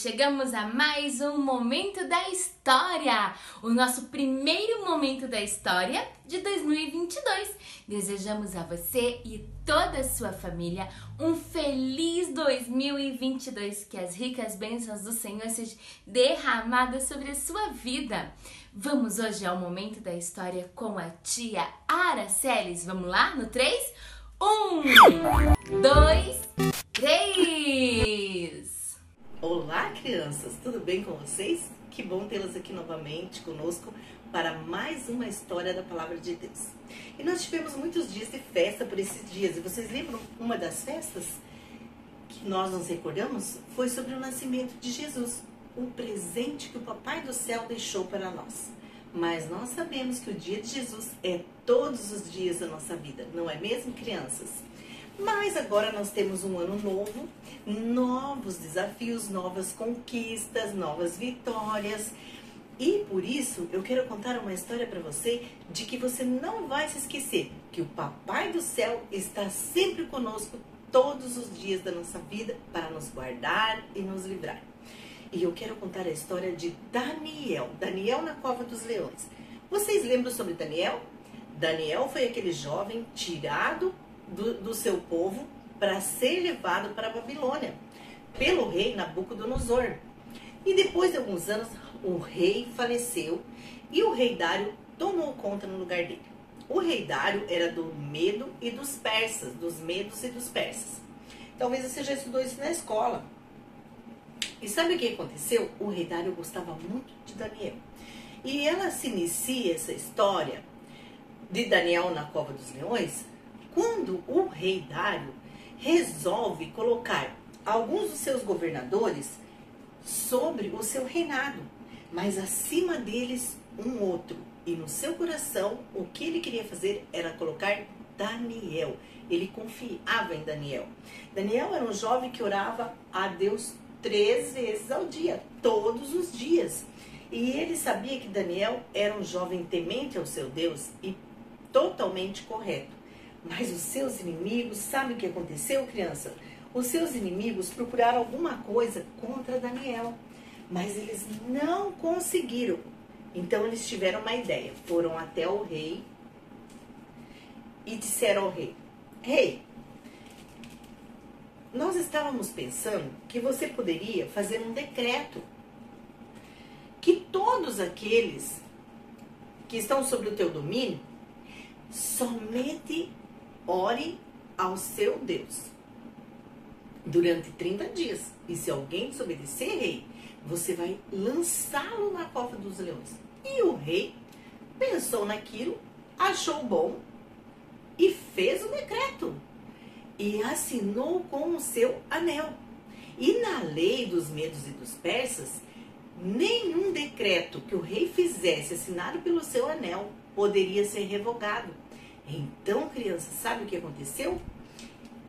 chegamos a mais um Momento da História, o nosso primeiro Momento da História de 2022. Desejamos a você e toda a sua família um feliz 2022, que as ricas bênçãos do Senhor sejam derramadas sobre a sua vida. Vamos hoje ao Momento da História com a tia Araceles. Vamos lá? No 3? 1, 2, 3! Olá, crianças! Tudo bem com vocês? Que bom tê-las aqui novamente conosco para mais uma história da Palavra de Deus. E nós tivemos muitos dias de festa por esses dias. E vocês lembram uma das festas que nós nos recordamos? Foi sobre o nascimento de Jesus, o presente que o Papai do Céu deixou para nós. Mas nós sabemos que o dia de Jesus é todos os dias da nossa vida, não é mesmo, crianças? Mas agora nós temos um ano novo, novos desafios, novas conquistas, novas vitórias. E por isso eu quero contar uma história para você de que você não vai se esquecer que o Papai do Céu está sempre conosco todos os dias da nossa vida para nos guardar e nos livrar. E eu quero contar a história de Daniel, Daniel na cova dos leões. Vocês lembram sobre Daniel? Daniel foi aquele jovem tirado do seu povo para ser levado para a Babilônia pelo rei Nabucodonosor. E depois de alguns anos o rei faleceu e o rei Dário tomou conta no lugar dele. O rei Dário era do medo e dos persas, dos medos e dos persas. Talvez você já estudou isso na escola. E sabe o que aconteceu? O rei Dário gostava muito de Daniel. E ela se inicia, essa história de Daniel na cova dos leões, quando o rei Dário resolve colocar alguns dos seus governadores sobre o seu reinado, mas acima deles um outro. E no seu coração, o que ele queria fazer era colocar Daniel. Ele confiava em Daniel. Daniel era um jovem que orava a Deus 3 vezes ao dia, todos os dias. E ele sabia que Daniel era um jovem temente ao seu Deus e totalmente correto. Mas os seus inimigos, sabe o que aconteceu, criança? Os seus inimigos procuraram alguma coisa contra Daniel, mas eles não conseguiram. Então eles tiveram uma ideia, foram até o rei e disseram ao rei: Rei, nós estávamos pensando que você poderia fazer um decreto que todos aqueles que estão sobre o teu domínio somente ore ao seu Deus durante 30 dias. E se alguém desobedecer, rei, você vai lançá-lo na cova dos leões. E o rei pensou naquilo, achou bom e fez o decreto. E assinou com o seu anel. E na lei dos medos e dos persas, nenhum decreto que o rei fizesse assinado pelo seu anel poderia ser revogado. Então, crianças, sabe o que aconteceu?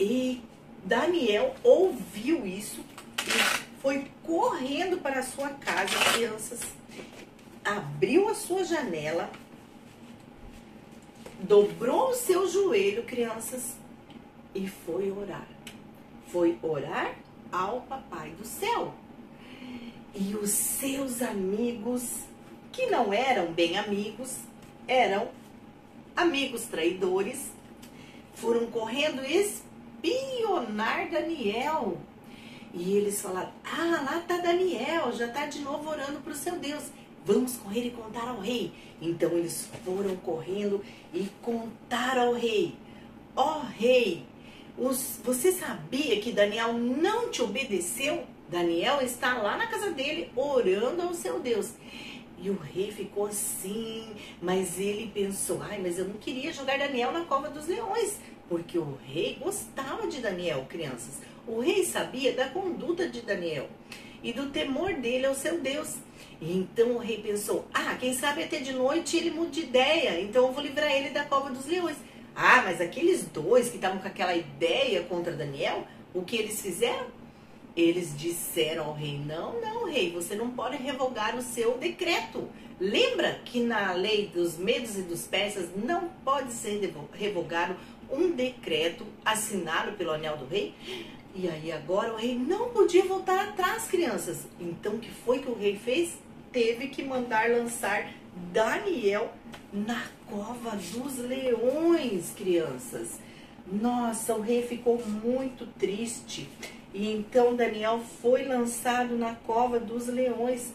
E Daniel ouviu isso e foi correndo para a sua casa, crianças. Abriu a sua janela, dobrou o seu joelho, crianças, e foi orar. Foi orar ao Papai do Céu. E os seus amigos, que não eram bem amigos, eram amigos traidores, foram correndo espionar Daniel. E eles falaram: ah, lá está Daniel, já está de novo orando para o seu Deus. Vamos correr e contar ao rei. Então eles foram correndo e contaram ao rei: ó rei, você sabia que Daniel não te obedeceu? Daniel está lá na casa dele orando ao seu Deus. E o rei ficou assim, mas ele pensou: ai, mas eu não queria jogar Daniel na cova dos leões, porque o rei gostava de Daniel, crianças. O rei sabia da conduta de Daniel e do temor dele ao seu Deus. E então o rei pensou: ah, quem sabe até de noite ele muda de ideia, então eu vou livrar ele da cova dos leões. Ah, mas aqueles dois que estavam com aquela ideia contra Daniel, o que eles fizeram? Eles disseram ao rei: não, não, rei, você não pode revogar o seu decreto. Lembra que na lei dos medos e dos persas não pode ser revogado um decreto assinado pelo anel do rei? E aí agora o rei não podia voltar atrás, crianças. Então o que foi que o rei fez? Teve que mandar lançar Daniel na cova dos leões, crianças. Nossa, o rei ficou muito triste. E então Daniel foi lançado na cova dos leões.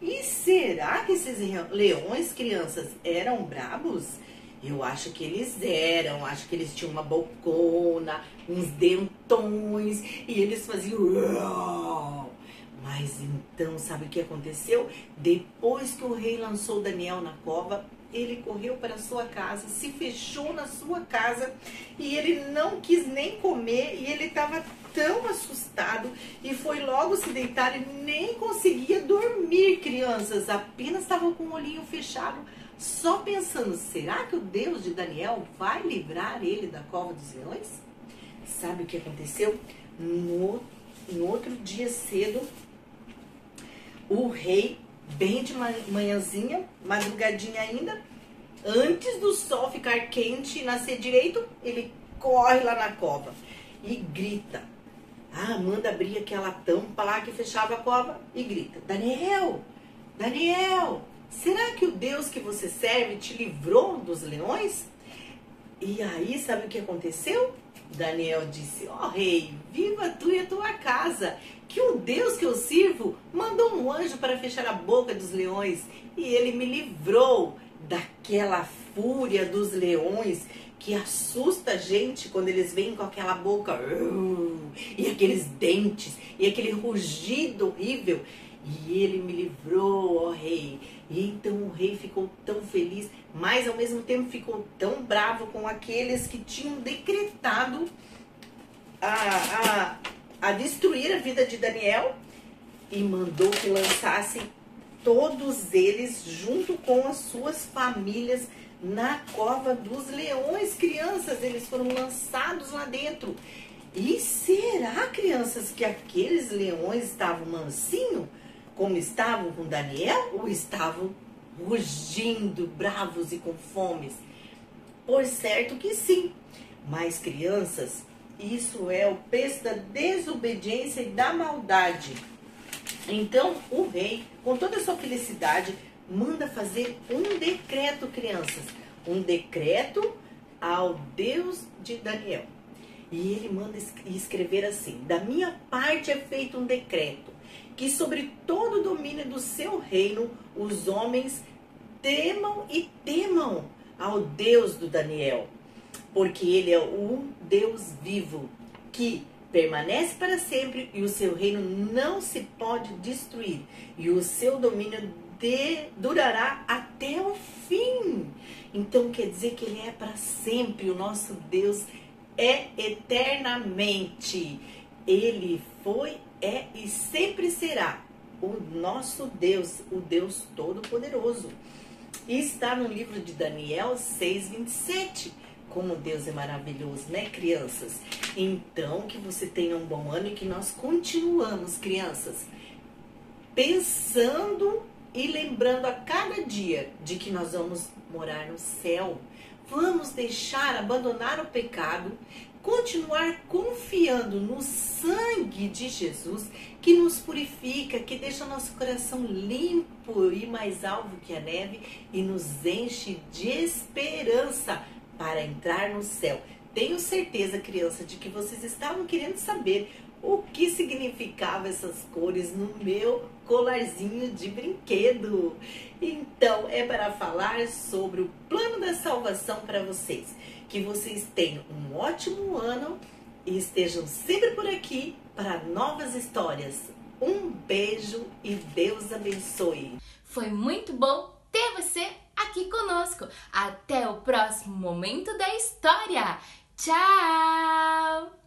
E será que esses leões, crianças, eram brabos? Eu acho que eles eram, acho que eles tinham uma bocona, uns dentões, e eles faziam uau. Mas então, sabe o que aconteceu? Depois que o rei lançou Daniel na cova, ele correu para a sua casa, se fechou na sua casa, e ele não quis nem comer, e ele estava tão assustado, e foi logo se deitar e nem conseguia dormir, crianças, apenas estava com o olhinho fechado, só pensando, será que o Deus de Daniel vai livrar ele da cova dos leões? Sabe o que aconteceu? No outro dia cedo, o rei, bem de manhãzinha, madrugadinha ainda, antes do sol ficar quente e nascer direito, ele corre lá na cova e grita. Manda abrir aquela tampa lá que fechava a cova e grita, Daniel, Daniel, será que o Deus que você serve te livrou dos leões? E aí, sabe o que aconteceu? Daniel disse, rei, viva tu e a tua casa, que o Deus que eu sirvo mandou um anjo para fechar a boca dos leões e ele me livrou daquela fúria dos leões que assusta a gente quando eles vêm com aquela boca e aqueles dentes e aquele rugido horrível. E ele me livrou, rei. E então o rei ficou tão feliz, mas ao mesmo tempo ficou tão bravo com aqueles que tinham decretado a destruir a vida de Daniel e mandou que lançassem todos eles junto com as suas famílias na cova dos leões, crianças. Eles foram lançados lá dentro. E será, crianças, que aqueles leões estavam mansinhos, como estavam com Daniel, ou estavam rugindo, bravos e com fomes? Por certo que sim. Mas, crianças, isso é o preço da desobediência e da maldade. Então, o rei, com toda a sua felicidade, manda fazer um decreto, crianças. Um decreto ao Deus de Daniel. E ele manda escrever assim, da minha parte é feito um decreto, que sobre todo o domínio do seu reino, os homens temam e temam ao Deus do Daniel. Porque ele é o Deus vivo, que permanece para sempre e o seu reino não se pode destruir. E o seu domínio durará até o fim. Então quer dizer que ele é para sempre. O nosso Deus é eternamente. Ele foi, é e sempre será o nosso Deus, o Deus Todo-Poderoso. E está no livro de Daniel 6:27. Como Deus é maravilhoso, né, crianças? Então, que você tenha um bom ano e que nós continuamos, crianças, pensando e lembrando a cada dia de que nós vamos morar no céu. Vamos abandonar o pecado, continuar confiando no sangue de Jesus, que nos purifica, que deixa nosso coração limpo e mais alvo que a neve e nos enche de esperança para entrar no céu. Tenho certeza, criança, de que vocês estavam querendo saber o que significavam essas cores no meu colarzinho de brinquedo. Então, é para falar sobre o plano da salvação para vocês. Que vocês tenham um ótimo ano e estejam sempre por aqui para novas histórias. Um beijo e Deus abençoe. Foi muito bom ter você aqui conosco. Até o próximo momento da história. Tchau!